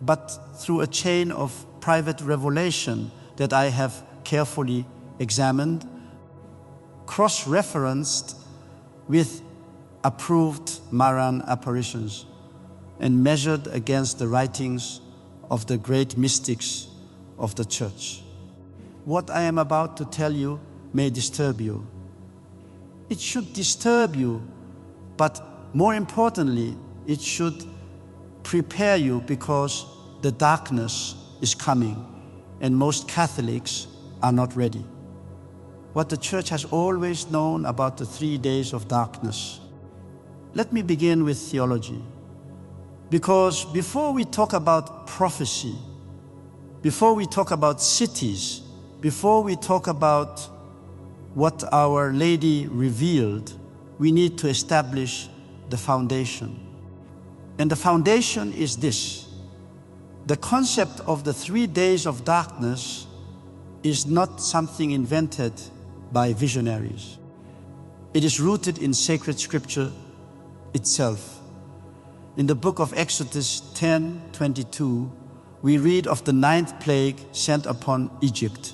but through a chain of private revelation that I have carefully examined, cross-referenced with approved Marian apparitions, and measured against the writings of the great mystics of the Church. What I am about to tell you may disturb you. It should disturb you, but more importantly, it should prepare you, because the darkness is coming and most Catholics are not ready. What the Church has always known about the 3 days of darkness. Let me begin with theology. Because before we talk about prophecy, before we talk about cities, before we talk about what Our Lady revealed, we need to establish the foundation. And the foundation is this: the concept of the 3 days of darkness is not something invented by visionaries. It is rooted in sacred scripture itself. In the book of Exodus 10:22, we read of the 9th plague sent upon Egypt.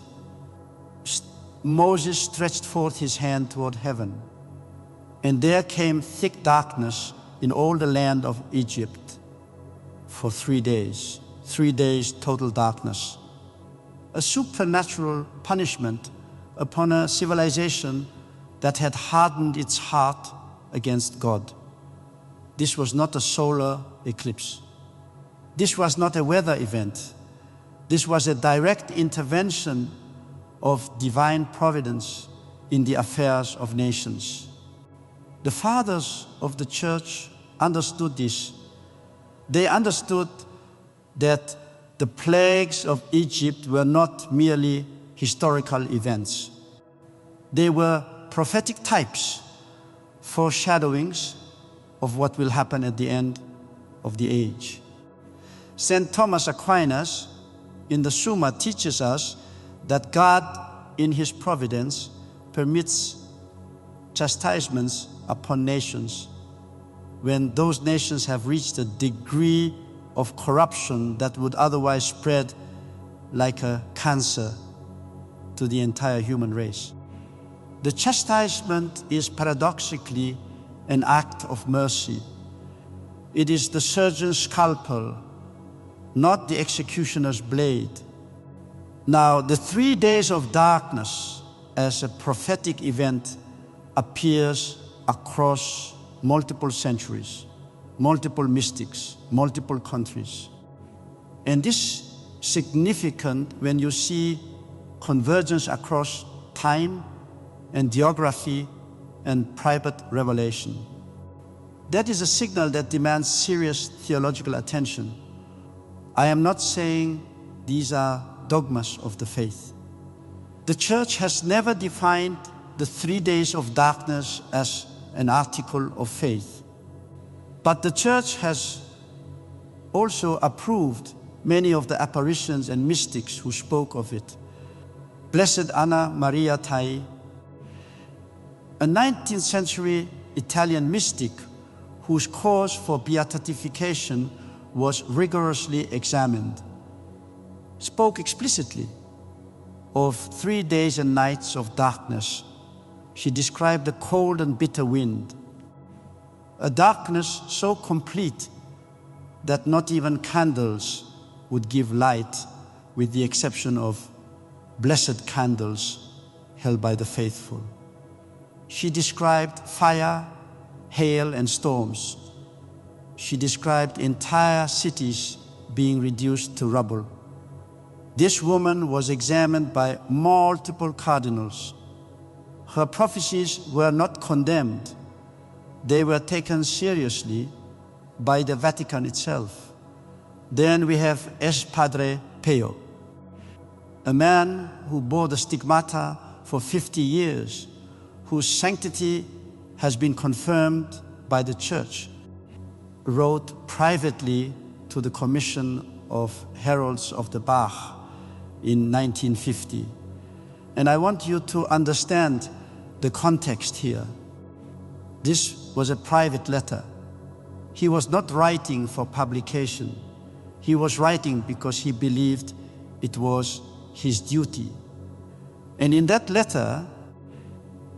Moses stretched forth his hand toward heaven, and there came thick darkness in all the land of Egypt for 3 days. 3 days total darkness. A supernatural punishment upon a civilization that had hardened its heart against God. This was not a solar eclipse. This was not a weather event. This was a direct intervention of divine providence in the affairs of nations. The fathers of the Church understood this. They understood that the plagues of Egypt were not merely historical events. They were prophetic types, foreshadowings of what will happen at the end of the age. St. Thomas Aquinas in the Summa teaches us that God, in His providence, permits chastisements upon nations when those nations have reached a degree of corruption that would otherwise spread like a cancer to the entire human race. The chastisement is paradoxically an act of mercy. It is the surgeon's scalpel, not the executioner's blade. Now, the 3 days of darkness as a prophetic event appears across multiple centuries, multiple mystics, multiple countries. And this is significant when you see convergence across time and geography and private revelation. That is a signal that demands serious theological attention. I am not saying these are dogmas of the faith. The Church has never defined the 3 days of darkness as an article of faith. But the Church has also approved many of the apparitions and mystics who spoke of it. Blessed Anna Maria Tai, a 19th century Italian mystic whose cause for beatification was rigorously examined, spoke explicitly of 3 days and nights of darkness. She described a cold and bitter wind, a darkness so complete that not even candles would give light, with the exception of blessed candles held by the faithful. She described fire, hail, and storms. She described entire cities being reduced to rubble. This woman was examined by multiple cardinals. Her prophecies were not condemned. They were taken seriously by the Vatican itself. Then we have Padre Pio, a man who bore the stigmata for 50 years, whose sanctity has been confirmed by the Church, wrote privately to the Commission of Heralds of the Bach in 1950. And I want you to understand the context here. This was a private letter. He was not writing for publication. He was writing because he believed it was his duty. And in that letter,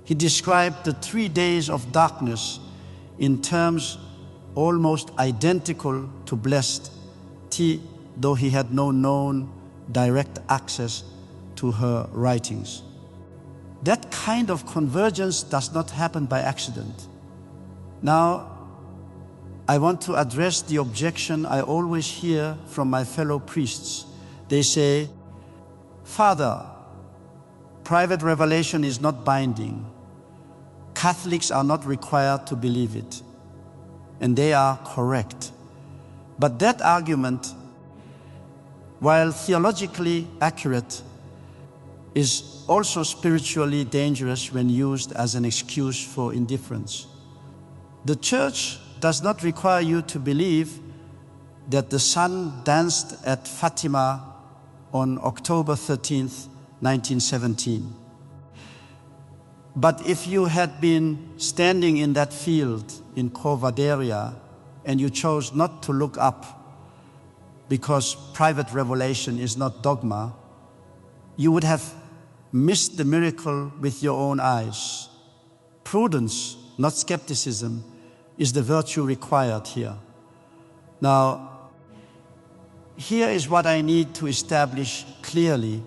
he described the 3 days of darkness in terms almost identical to blessed T, though he had no known direct access to her writings. That kind of convergence does not happen by accident. Now, I want to address the objection I always hear from my fellow priests. They say, "Father, private revelation is not binding. Catholics are not required to believe it." And they are correct. But that argument, while theologically accurate, is also spiritually dangerous when used as an excuse for indifference. The Church does not require you to believe that the sun danced at Fatima on October 13th, 1917. But if you had been standing in that field in Corvaderia and you chose not to look up because private revelation is not dogma, you would have missed the miracle with your own eyes. Prudence, not skepticism, is the virtue required here. Now, here is what I need to establish clearly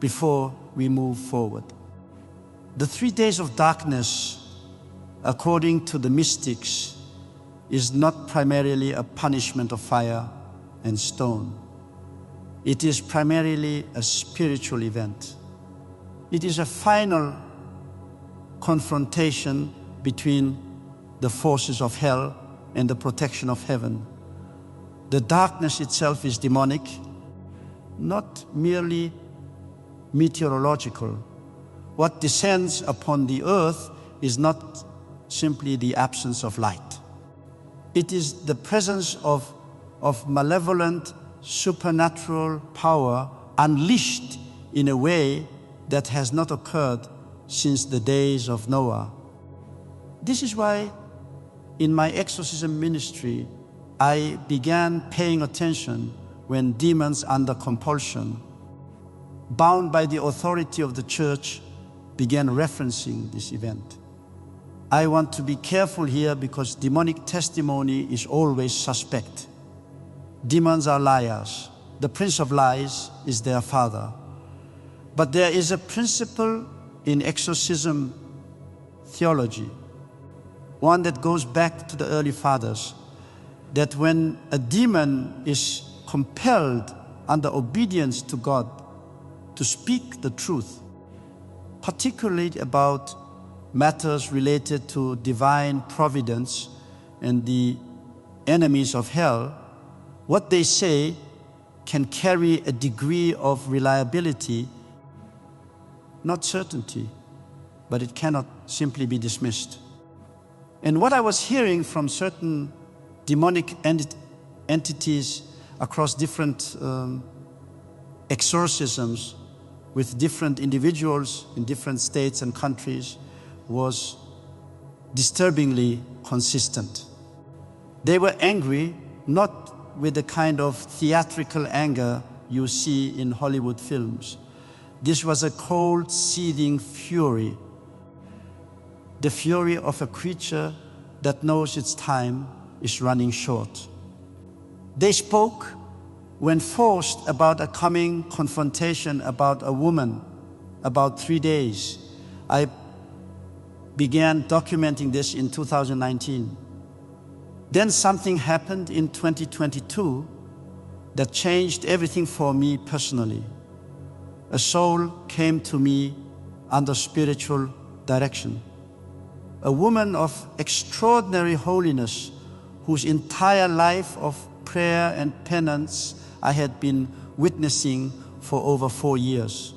before we move forward. The 3 days of darkness, according to the mystics, is not primarily a punishment of fire and stone. It is primarily a spiritual event. It is a final confrontation between the forces of hell and the protection of heaven. The darkness itself is demonic, not merely meteorological. What descends upon the earth is not simply the absence of light. It is the presence of malevolent, supernatural power unleashed in a way that has not occurred since the days of Noah. This is why in my exorcism ministry, I began paying attention when demons under compulsion, bound by the authority of the Church, began referencing this event. I want to be careful here because demonic testimony is always suspect. Demons are liars. The prince of lies is their father. But there is a principle in exorcism theology, one that goes back to the early fathers, that when a demon is compelled under obedience to God to speak the truth, particularly about matters related to divine providence and the enemies of hell, what they say can carry a degree of reliability, not certainty, but it cannot simply be dismissed. And what I was hearing from certain demonic entities across different exorcisms with different individuals in different states and countries was disturbingly consistent. They were angry, not with the kind of theatrical anger you see in Hollywood films. This was a cold, seething fury, the fury of a creature that knows its time is running short. They spoke when forced about a coming confrontation about a woman, about 3 days. I began documenting this in 2019. Then something happened in 2022 that changed everything for me personally. A soul came to me under spiritual direction. A woman of extraordinary holiness whose entire life of prayer and penance I had been witnessing for over 4 years.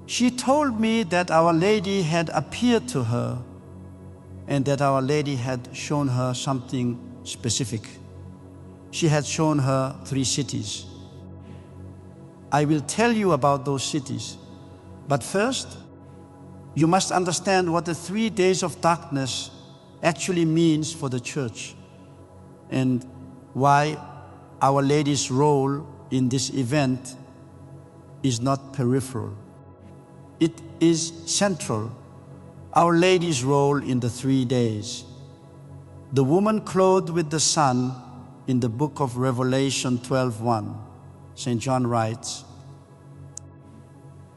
She told me that Our Lady had appeared to her and that Our Lady had shown her something specific. She had shown her 3 cities. I will tell you about those cities, but first, you must understand what the 3 days of darkness actually means for the Church and why Our Lady's role in this event is not peripheral. It is central. Our Lady's role in the 3 days. The woman clothed with the sun in the book of Revelation 12:1, St. John writes,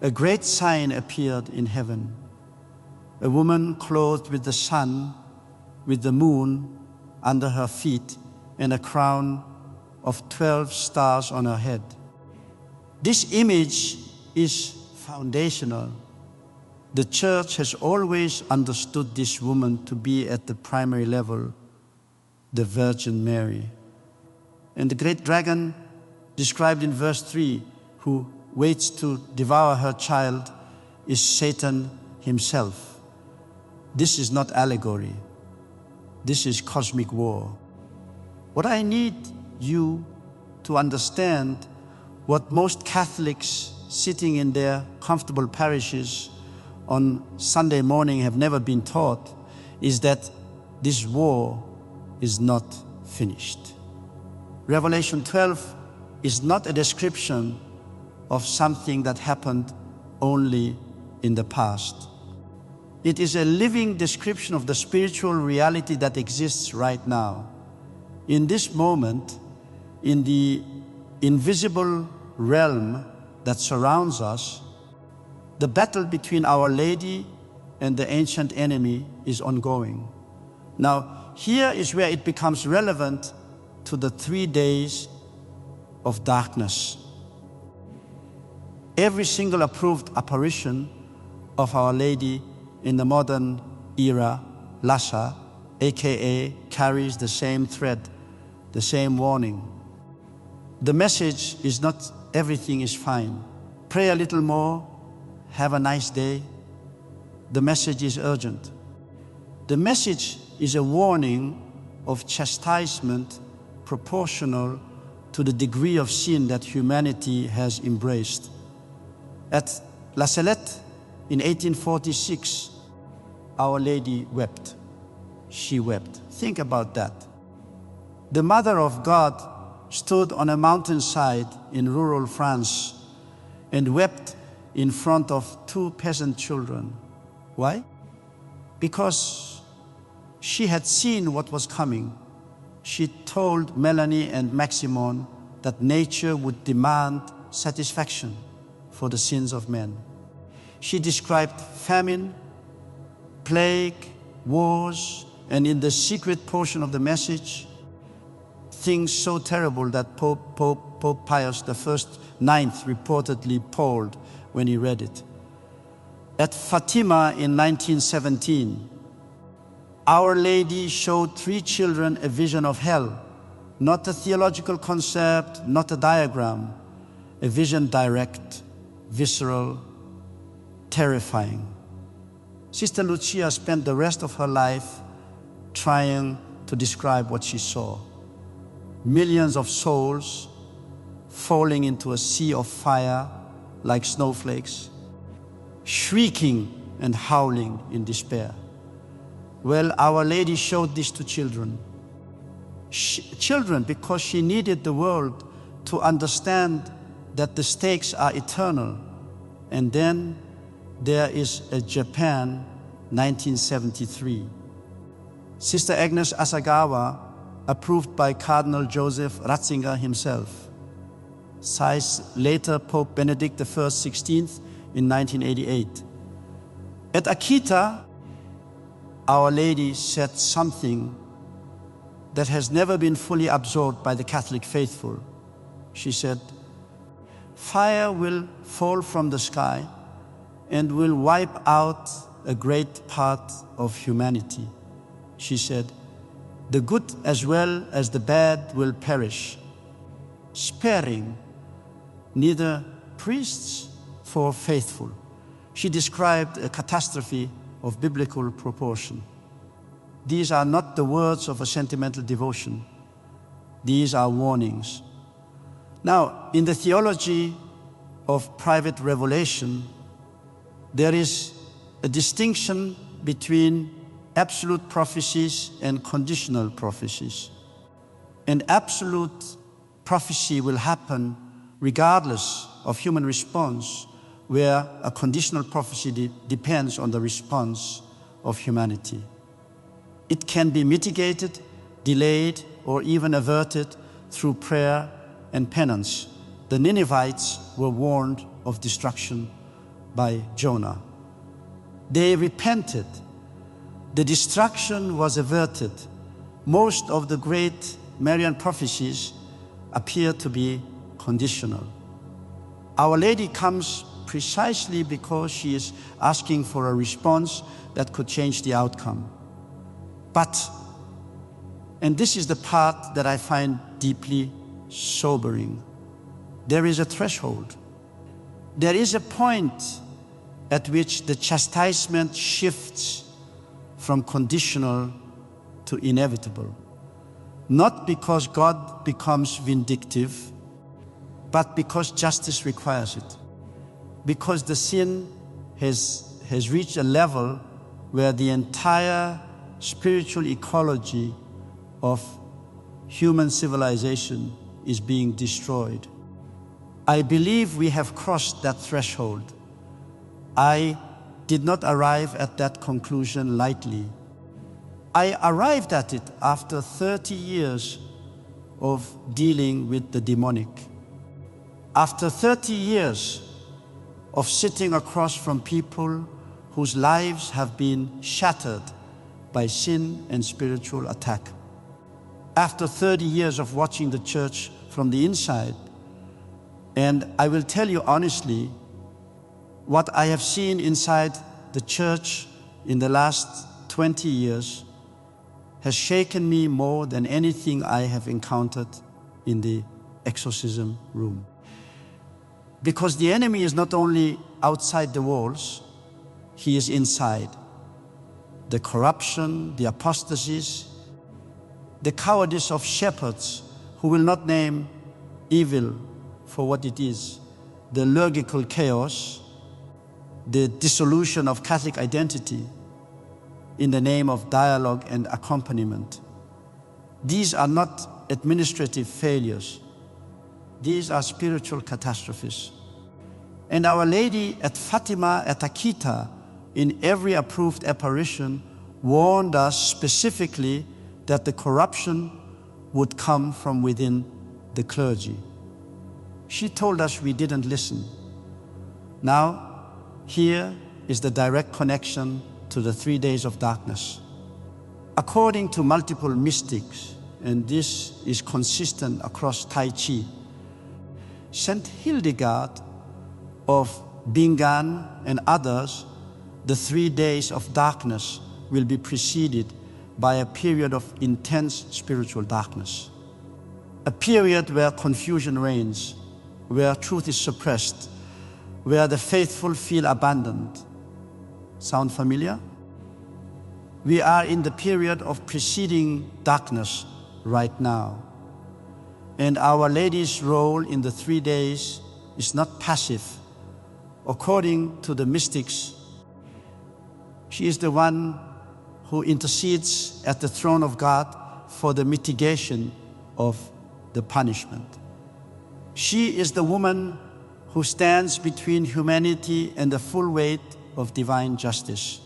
"A great sign appeared in heaven, a woman clothed with the sun, with the moon under her feet, and a crown of 12 stars on her head." This image is foundational. The Church has always understood this woman to be at the primary level, the Virgin Mary. And the great dragon, described in verse 3, who waits to devour her child, is Satan himself. This is not allegory. This is cosmic war. What I need you to understand, what most Catholics sitting in their comfortable parishes on Sunday morning have never been taught, is that this war is not finished. Revelation 12 is not a description of something that happened only in the past. It is a living description of the spiritual reality that exists right now. In this moment, in the invisible realm that surrounds us, the battle between Our Lady and the ancient enemy is ongoing. Now, here is where it becomes relevant to the 3 days of darkness. Every single approved apparition of Our Lady in the modern era, Lhasa, aka, carries the same thread, the same warning. The message is not everything is fine. Pray a little more, have a nice day. The message is urgent. The message is a warning of chastisement proportional to the degree of sin that humanity has embraced. At La Salette in 1846, Our Lady wept. She wept. Think about that. The Mother of God stood on a mountainside in rural France and wept in front of 2 peasant children. Why? Because she had seen what was coming. She told Melanie and Maximon that nature would demand satisfaction for the sins of men. She described famine, plague, wars, and in the secret portion of the message, things so terrible that Pope Pius IX reportedly palled when he read it. At Fatima in 1917, Our Lady showed 3 children a vision of hell, not a theological concept, not a diagram, a vision direct, visceral, terrifying. Sister Lucia spent the rest of her life trying to describe what she saw. Millions of souls falling into a sea of fire like snowflakes, shrieking and howling in despair. Well, Our Lady showed this to children. Children, because she needed the world to understand that the stakes are eternal. And then there is a Japan, 1973. Sister Agnes Asagawa, approved by Cardinal Joseph Ratzinger himself, cites later Pope Benedict I, 16th in 1988. At Akita, Our Lady said something that has never been fully absorbed by the Catholic faithful. She said, "Fire will fall from the sky and will wipe out a great part of humanity." She said, "The good as well as the bad will perish, sparing neither priests nor faithful." She described a catastrophe of biblical proportion. These are not the words of a sentimental devotion. These are warnings. Now, in the theology of private revelation, there is a distinction between absolute prophecies and conditional prophecies. An absolute prophecy will happen regardless of human response, where a conditional prophecy depends on the response of humanity. It can be mitigated, delayed, or even averted through prayer and penance. The Ninevites were warned of destruction by Jonah. They repented. The destruction was averted. Most of the great Marian prophecies appear to be conditional. Our Lady comes precisely because she is asking for a response that could change the outcome. But, and this is the part that I find deeply sobering, there is a threshold. There is a point at which the chastisement shifts from conditional to inevitable. Not because God becomes vindictive, but because justice requires it. Because the sin has reached a level where the entire spiritual ecology of human civilization is being destroyed. I believe we have crossed that threshold. I did not arrive at that conclusion lightly. I arrived at it after 30 years of dealing with the demonic. After 30 years of sitting across from people whose lives have been shattered by sin and spiritual attack. After 30 years of watching the church from the inside, and I will tell you honestly, what I have seen inside the church in the last 20 years has shaken me more than anything I have encountered in the exorcism room. Because the enemy is not only outside the walls, he is inside. The corruption, the apostasies, the cowardice of shepherds who will not name evil for what it is, the liturgical chaos, the dissolution of Catholic identity in the name of dialogue and accompaniment. These are not administrative failures. These are spiritual catastrophes. And Our Lady at Fatima, at Akita, in every approved apparition, warned us specifically that the corruption would come from within the clergy. She told us we didn't listen. Now, here is the direct connection to the 3 days of darkness. According to multiple mystics, and this is consistent across Tai Chi, Saint Hildegard of Bingen and others, the 3 days of darkness will be preceded by a period of intense spiritual darkness. A period where confusion reigns, where truth is suppressed, where the faithful feel abandoned. Sound familiar? We are in the period of preceding darkness right now. And Our Lady's role in the 3 days is not passive. According to the mystics, she is the one who intercedes at the throne of God for the mitigation of the punishment. She is the woman who stands between humanity and the full weight of divine justice.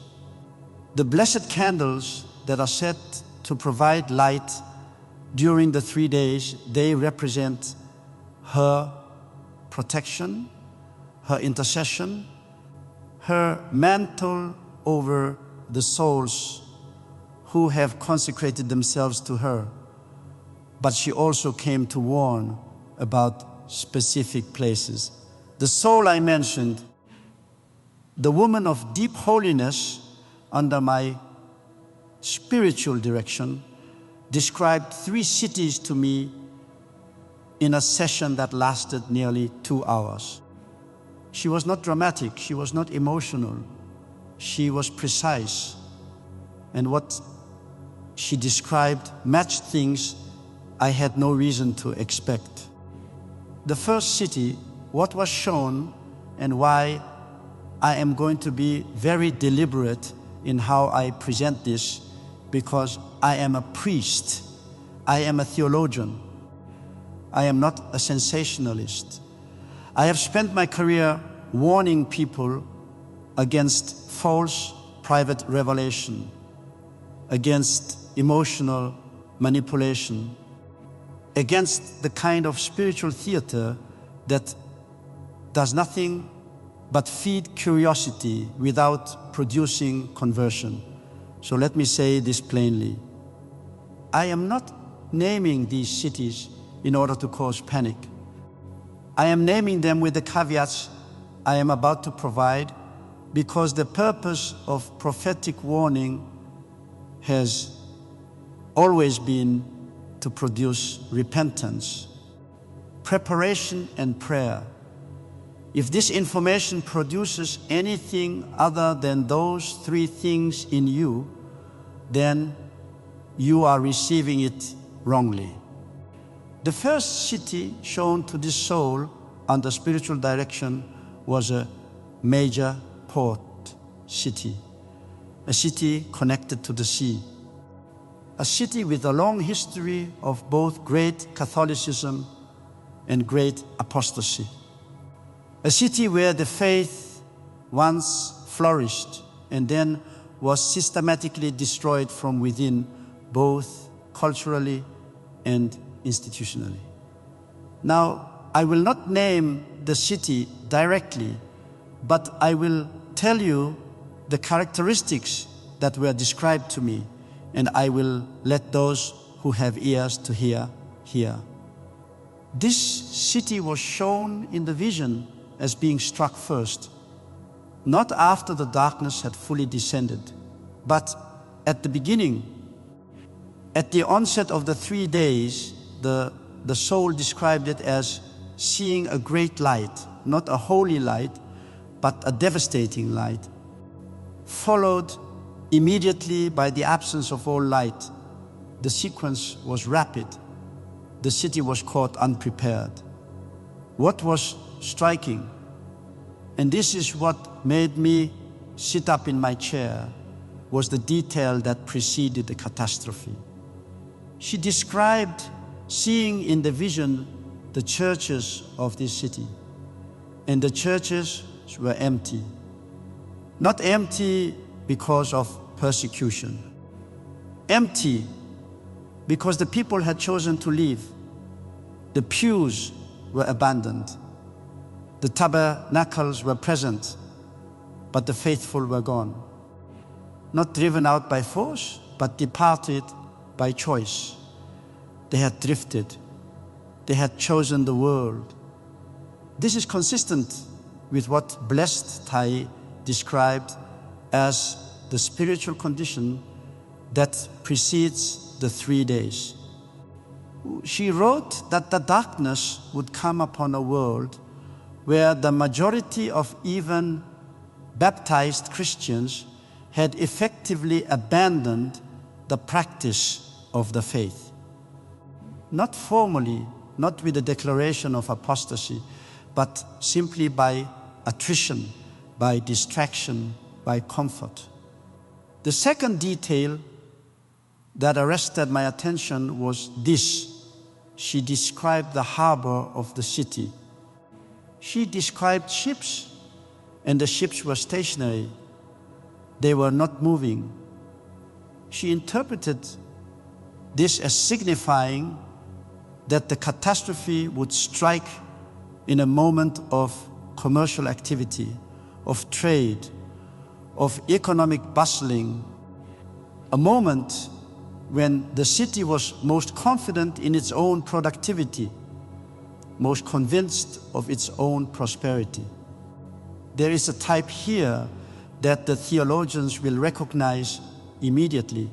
The blessed candles that are set to provide light during the 3 days, they represent her protection, her intercession, her mantle over the souls who have consecrated themselves to her. But she also came to warn about specific places. The soul I mentioned, the woman of deep holiness under my spiritual direction, described 3 cities to me in a session that lasted nearly 2 hours. She was not dramatic, she was not emotional, she was precise. And what she described matched things I had no reason to expect. The first city, what was shown, and why I am going to be very deliberate in how I present this, because I am a priest, I am a theologian. I am not a sensationalist. I have spent my career warning people against false private revelation, against emotional manipulation, against the kind of spiritual theater that does nothing but feed curiosity without producing conversion. So let me say this plainly. I am not naming these cities in order to cause panic. I am naming them with the caveats I am about to provide, because the purpose of prophetic warning has always been to produce repentance, preparation, and prayer. If this information produces anything other than those three things in you, then you are receiving it wrongly. The first city shown to this soul under spiritual direction was a major port city, a city connected to the sea, a city with a long history of both great Catholicism and great apostasy, a city where the faith once flourished and then was systematically destroyed from within, both culturally and institutionally. Now, I will not name the city directly, but I will tell you the characteristics that were described to me, and I will let those who have ears to hear, hear. This city was shown in the vision as being struck first, not after the darkness had fully descended, but at the beginning. At the onset of the 3 days, the soul described it as seeing a great light, not a holy light, but a devastating light, followed immediately by the absence of all light. The sequence was rapid. The city was caught unprepared. What was striking, and this is what made me sit up in my chair, was the detail that preceded the catastrophe. She described seeing in the vision the churches of this city, and the churches were empty. Not empty because of persecution. Empty because the people had chosen to leave. The pews were abandoned. The tabernacles were present, but the faithful were gone. Not driven out by force, but departed by choice. They had drifted. They had chosen the world. This is consistent with what Blessed Thai described as the spiritual condition that precedes the 3 days. She wrote that the darkness would come upon a world where the majority of even baptized Christians had effectively abandoned the practice of the faith. Not formally, not with a declaration of apostasy, but simply by attrition, by distraction, by comfort. The second detail that arrested my attention was this. She described the harbor of the city. She described ships, and the ships were stationary. They were not moving. She interpreted this as signifying that the catastrophe would strike in a moment of commercial activity, of trade, of economic bustling, a moment when the city was most confident in its own productivity, most convinced of its own prosperity. There is a type here that the theologians will recognize immediately.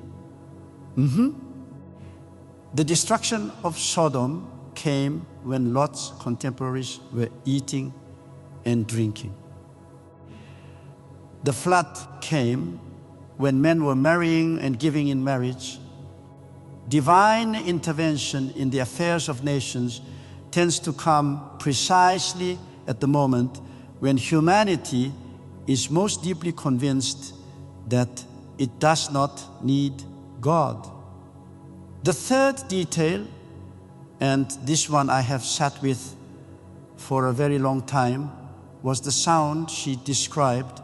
The destruction of Sodom came when Lot's contemporaries were eating and drinking. The flood came when men were marrying and giving in marriage. Divine intervention in the affairs of nations tends to come precisely at the moment when humanity is most deeply convinced that it does not need God. The third detail and this one I have sat with for a very long time, was the sound she described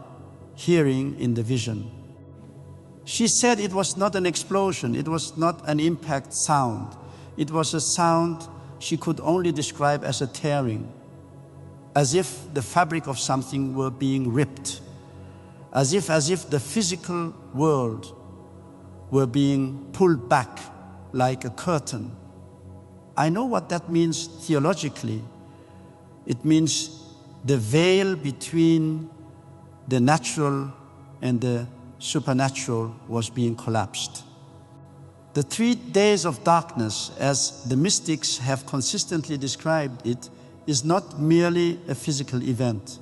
hearing in the vision. She said it was not an explosion, it was not an impact sound. It was a sound she could only describe as a tearing, as if the fabric of something were being ripped, as if the physical world were being pulled back like a curtain. I know what that means theologically. It means the veil between the natural and the supernatural was being collapsed. The 3 days of darkness, as the mystics have consistently described it, is not merely a physical event.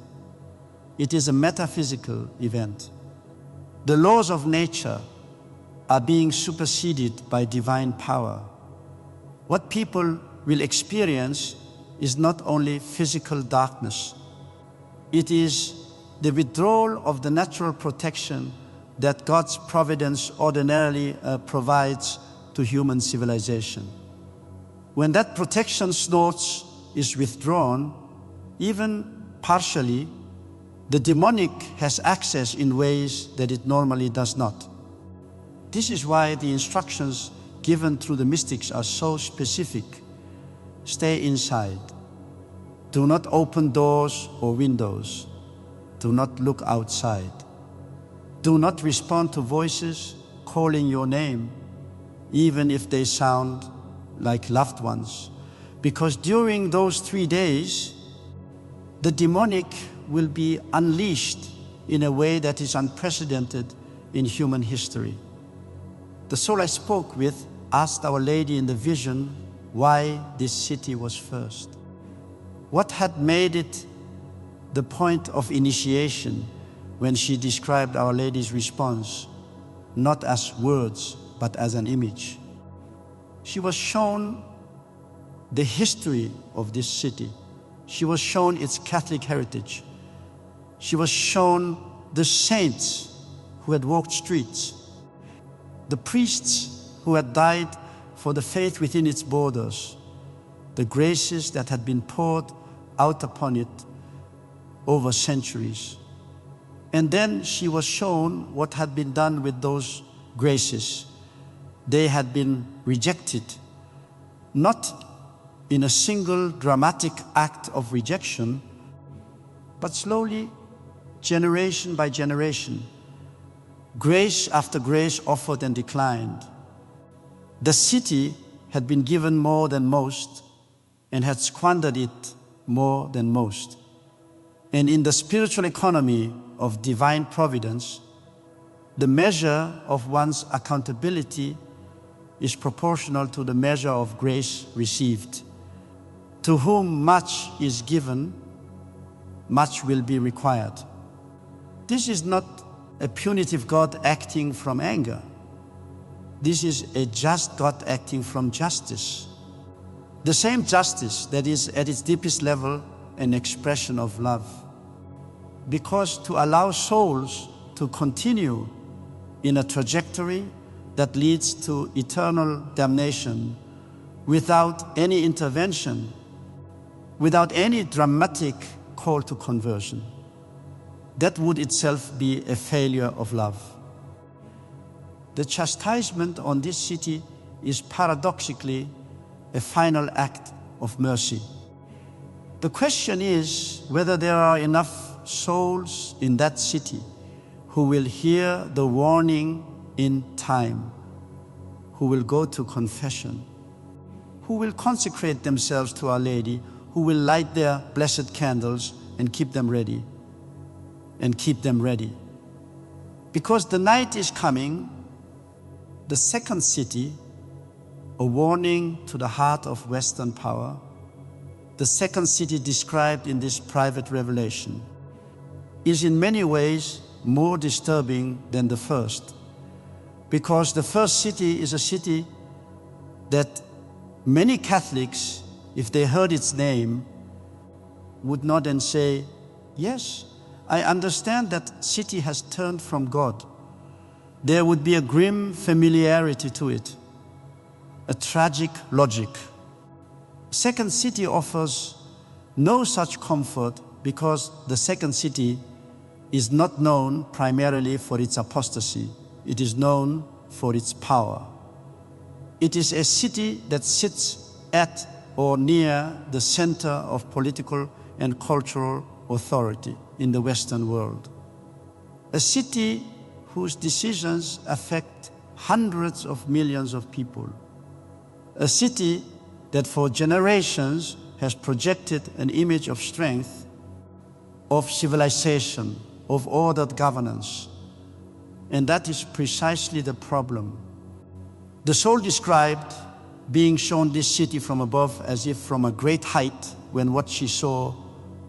It is a metaphysical event. The laws of nature are being superseded by divine power. What people will experience is not only physical darkness. It is the withdrawal of the natural protection that God's providence ordinarily provides to human civilization. When that protection source is withdrawn, even partially, the demonic has access in ways that it normally does not. This is why the instructions given through the mystics are so specific. Stay inside. Do not open doors or windows. Do not look outside. Do not respond to voices calling your name, even if they sound like loved ones. Because during those 3 days, the demonic will be unleashed in a way that is unprecedented in human history. The soul I spoke with asked Our Lady in the vision why this city was first. What had made it the point of initiation when she described Our Lady's response, not as words, but as an image. She was shown the history of this city. She was shown its Catholic heritage. She was shown the saints who had walked streets, the priests who had died for the faith within its borders, the graces that had been poured out upon it over centuries. And then she was shown what had been done with those graces. They had been rejected, not in a single dramatic act of rejection, but slowly, generation by generation, grace after grace offered and declined. The city had been given more than most and had squandered it more than most. And in the spiritual economy of divine providence, the measure of one's accountability is proportional to the measure of grace received. To whom much is given, much will be required. This is not a punitive God acting from anger. This is a just God acting from justice. The same justice that is at its deepest level an expression of love. Because to allow souls to continue in a trajectory that leads to eternal damnation without any intervention, without any dramatic call to conversion, that would itself be a failure of love. The chastisement on this city is paradoxically a final act of mercy. The question is whether there are enough souls in that city who will hear the warning in time, who will go to confession, who will consecrate themselves to Our Lady, who will light their blessed candles and keep them ready, Because the night is coming, the second city, a warning to the heart of Western power, the second city described in this private revelation, is in many ways more disturbing than the first. Because the first city is a city that many Catholics, if they heard its name, would nod and say, yes, I understand that city has turned from God. There would be a grim familiarity to it, a tragic logic. Second city offers no such comfort because the second city is not known primarily for its apostasy. It is known for its power. It is a city that sits at or near the center of political and cultural authority in the Western world. A city whose decisions affect hundreds of millions of people. A city that for generations has projected an image of strength, of civilization, of ordered governance. And that is precisely the problem. The soul described being shown this city from above as if from a great height, when what she saw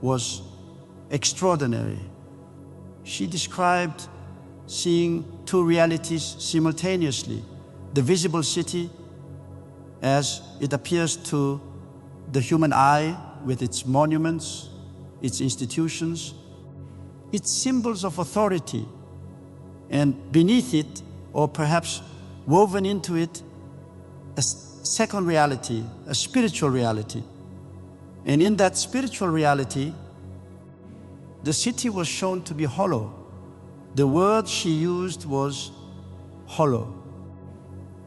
was extraordinary. She described seeing two realities simultaneously: the visible city as it appears to the human eye with its monuments, its institutions, its symbols of authority, and beneath it, or perhaps woven into it, a second reality, a spiritual reality. And in that spiritual reality, the city was shown to be hollow. The word she used was hollow,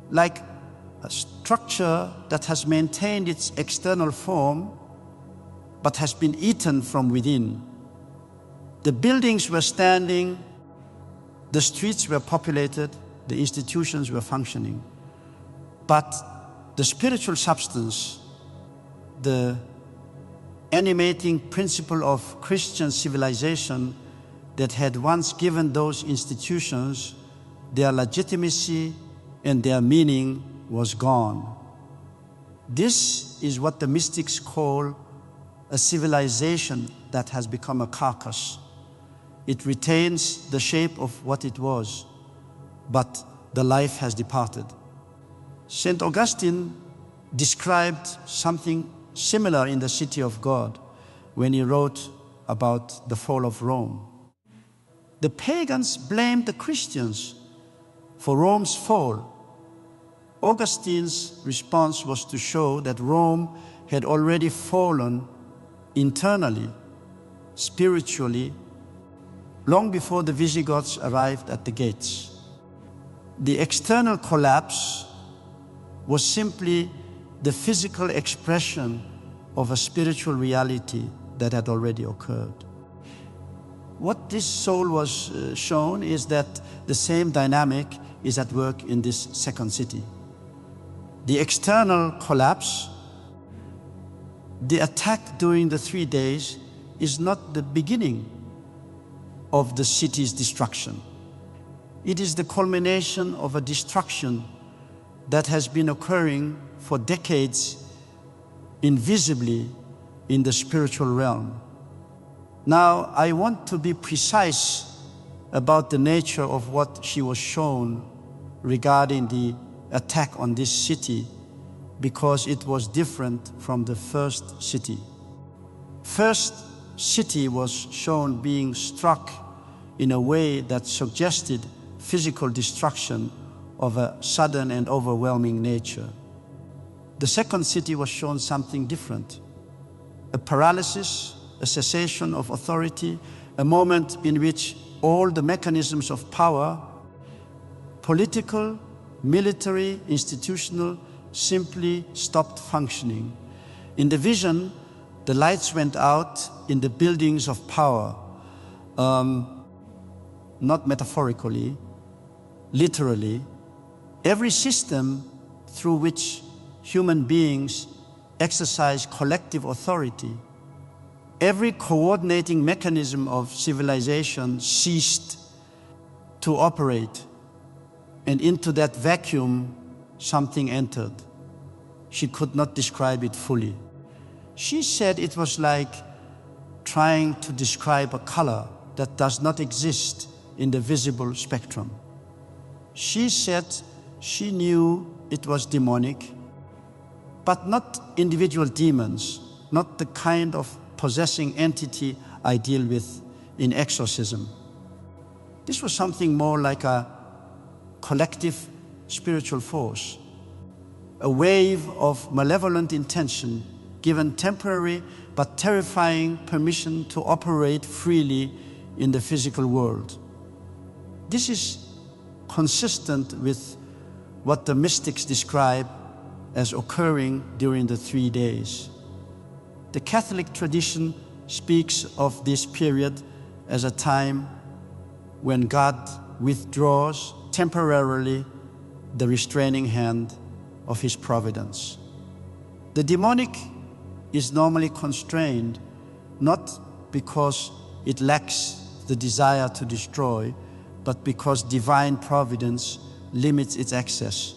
like a structure that has maintained its external form but has been eaten from within. The buildings were standing, the streets were populated, the institutions were functioning, but the spiritual substance, the animating principle of Christian civilization that had once given those institutions their legitimacy and their meaning, was gone. This is what the mystics call a civilization that has become a carcass. It retains the shape of what it was, but the life has departed. St. Augustine described something similar in the City of God when he wrote about the fall of Rome. The pagans blamed the Christians for Rome's fall. Augustine's response was to show that Rome had already fallen internally, spiritually, long before the Visigoths arrived at the gates. The external collapse was simply the physical expression of a spiritual reality that had already occurred. What this soul was shown is that the same dynamic is at work in this second city. The external collapse, the attack during the 3 days, is not the beginning of the city's destruction. It is the culmination of a destruction that has been occurring for decades invisibly in the spiritual realm. Now, I want to be precise about the nature of what she was shown regarding the attack on this city, because it was different from the first city. First city was shown being struck in a way that suggested physical destruction of a sudden and overwhelming nature. The second city was shown something different: a paralysis, a cessation of authority, a moment in which all the mechanisms of power, political, military, institutional, simply stopped functioning. In the vision, the lights went out in the buildings of power, not metaphorically, literally. Every system through which human beings exercise collective authority, every coordinating mechanism of civilization ceased to operate, and into that vacuum something entered. She could not describe it fully. She said it was like trying to describe a color that does not exist in the visible spectrum. She said she knew it was demonic, but not individual demons, not the kind of possessing entity I deal with in exorcism. This was something more like a collective spiritual force, a wave of malevolent intention given temporary but terrifying permission to operate freely in the physical world. This is consistent with what the mystics describe as occurring during the 3 days. The Catholic tradition speaks of this period as a time when God withdraws temporarily the restraining hand of His providence. The demonic is normally constrained not because it lacks the desire to destroy, but because divine providence limits its access.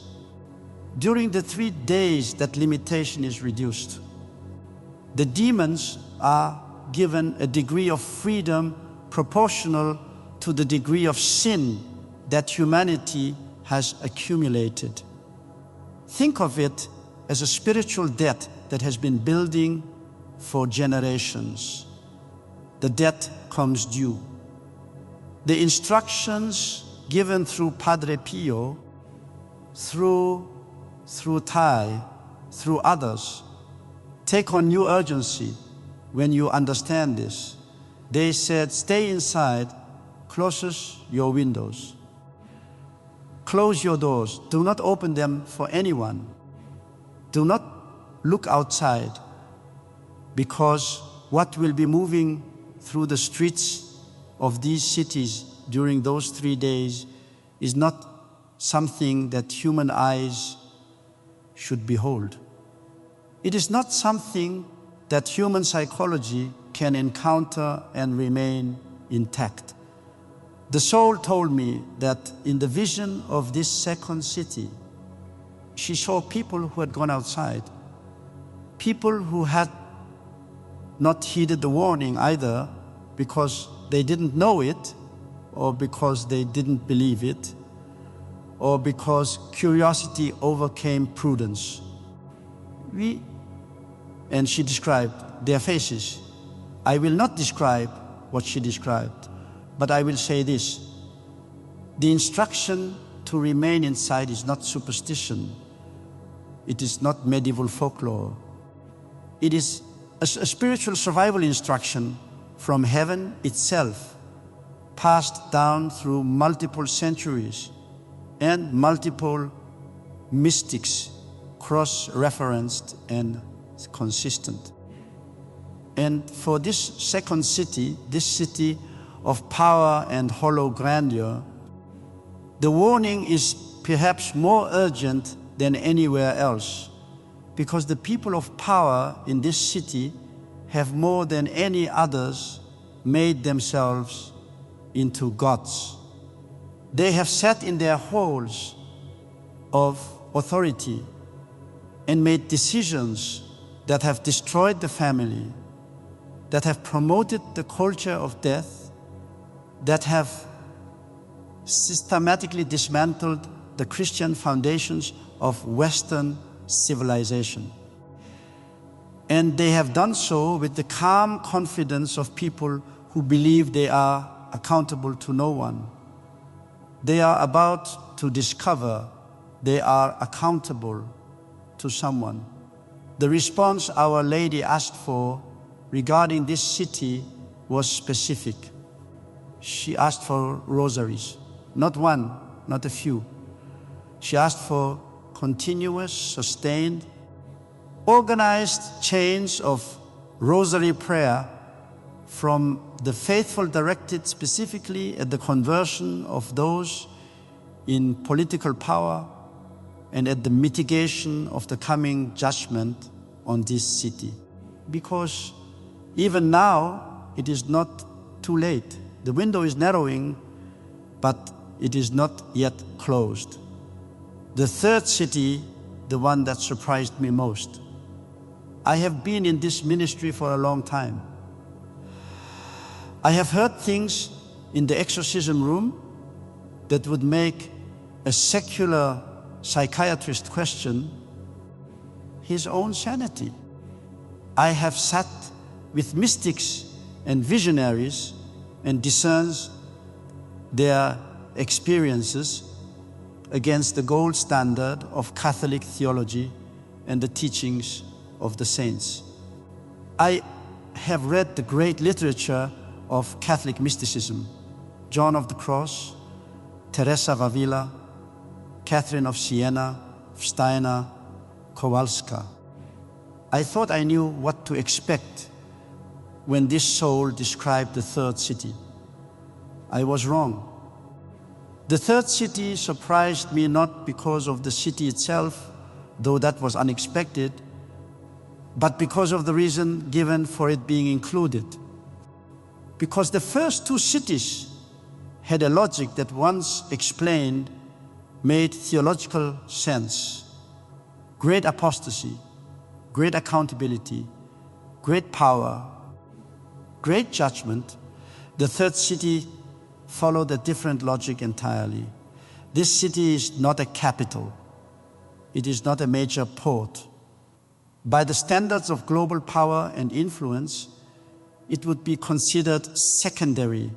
During the 3 days, that limitation is reduced. The demons are given a degree of freedom proportional to the degree of sin that humanity has accumulated. Think of it as a spiritual debt that has been building for generations. The debt comes due. The instructions given through Padre Pio, through Thai, through others, take on new urgency when you understand this. They said, stay inside, close your windows. Close your doors. Do not open them for anyone. Do not look outside, because what will be moving through the streets of these cities during those 3 days is not something that human eyes should behold. It is not something that human psychology can encounter and remain intact. The soul told me that in the vision of this second city, she saw people who had gone outside, people who had not heeded the warning either because they didn't know it, or because they didn't believe it, or because curiosity overcame prudence. And she described their faces. I will not describe what she described, but I will say this. The instruction to remain inside is not superstition. It is not medieval folklore. It is a spiritual survival instruction from heaven itself, passed down through multiple centuries and multiple mystics, cross-referenced and consistent. And for this second city, this city of power and hollow grandeur, the warning is perhaps more urgent than anywhere else, because the people of power in this city have more than any others made themselves into gods. They have sat in their halls of authority and made decisions that have destroyed the family, that have promoted the culture of death, that have systematically dismantled the Christian foundations of Western civilization. And they have done so with the calm confidence of people who believe they are accountable to no one. They are about to discover they are accountable to someone. The response Our Lady asked for regarding this city was specific. She asked for rosaries, not one, not a few. She asked for continuous, sustained, organized chains of rosary prayer from the faithful directed specifically at the conversion of those in political power and at the mitigation of the coming judgment on this city. Because even now, it is not too late. The window is narrowing, but it is not yet closed. The third city, the one that surprised me most. I have been in this ministry for a long time. I have heard things in the exorcism room that would make a secular psychiatrist question his own sanity. I have sat with mystics and visionaries and discerns their experiences against the gold standard of Catholic theology and the teachings of the saints. I have read the great literature of Catholic mysticism, John of the Cross, Teresa of Avila, Catherine of Siena, Steiner, Kowalska. I thought I knew what to expect when this soul described the third city. I was wrong. The third city surprised me not because of the city itself, though that was unexpected, but because of the reason given for it being included. Because the first two cities had a logic that once explained made theological sense. Great apostasy, great accountability, great power, great judgment. The third city followed a different logic entirely. This city is not a capital. It is not a major port. By the standards of global power and influence, it would be considered secondary,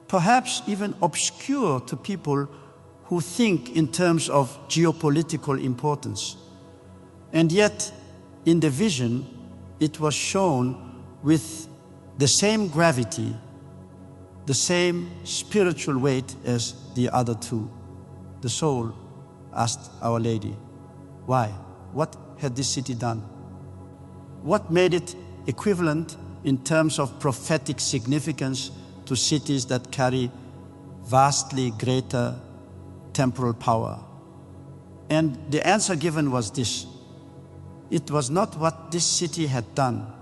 perhaps even obscure to people who think in terms of geopolitical importance. And yet, in the vision, it was shown with the same gravity, the same spiritual weight as the other two. The soul asked Our Lady, why? What had this city done? What made it equivalent in terms of prophetic significance to cities that carry vastly greater temporal power? And the answer given was this: it was not what this city had done.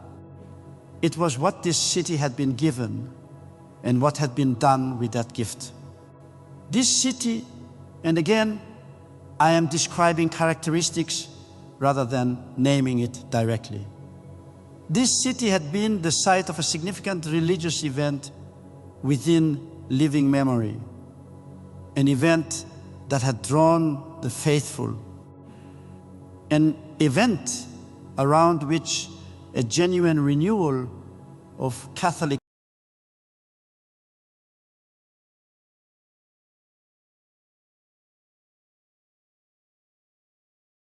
It was what this city had been given and what had been done with that gift. This city, and again, I am describing characteristics rather than naming it directly. This city had been the site of a significant religious event within living memory, an event that had drawn the faithful, an event around which a genuine renewal of Catholic